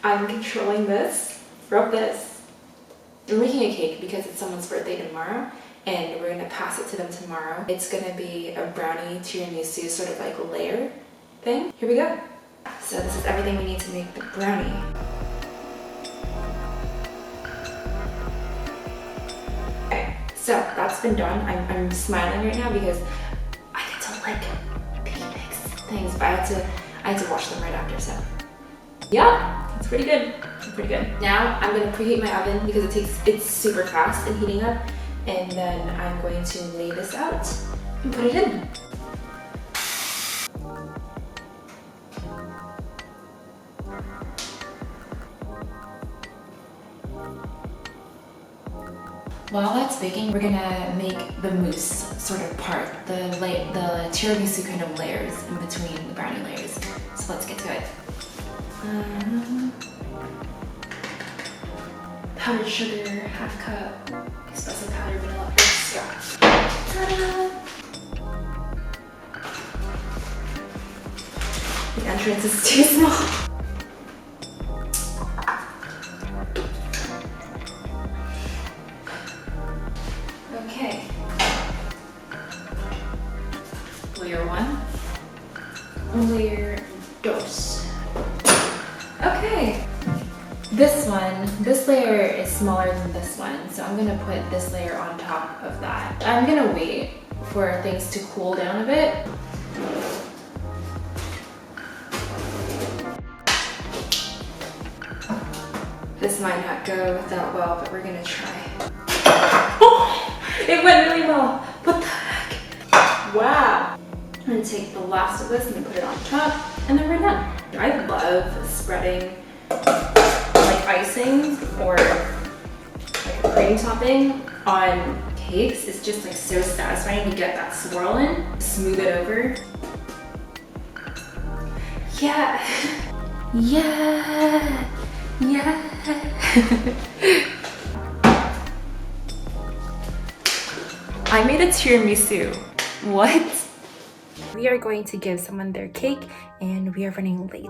I'm controlling this from this. We're making a cake because it's someone's birthday tomorrow, and we're gonna pass it to them tomorrow. It's gonna be a brownie tiramisu sort of like layer thing. Here we go. So this is everything we need to make the brownie. Okay, so that's been done. I'm smiling right now because I get to like mix things, but I had to wash them right after, so. Yeah, it's pretty good. It's pretty good. Now I'm gonna preheat my oven because it's super fast in heating up, and then I'm going to lay this out and put it in. While that's baking, we're gonna make the mousse sort of part, the tiramisu kind of layers in between the brownie layers. So let's get to it. Powdered sugar, 1/2 cup, espresso powder, vanilla extract. Ta-da! The entrance is too small. Okay. Layer 1. Layer 2. Okay. This layer is smaller than this one, so I'm gonna put this layer on top of that. I'm gonna wait for things to cool down a bit. This might not go that well, but we're gonna try. Oh, it went really well. What the heck? Wow. I'm gonna take the last of this and put it on top, and then we're done. I love spreading like icing or like a cream topping on cakes. It's just like so satisfying to get that swirl in, smooth it over. Yeah. Yeah. Yeah. I made a tiramisu. What? We are going to give someone their cake, and we are running late.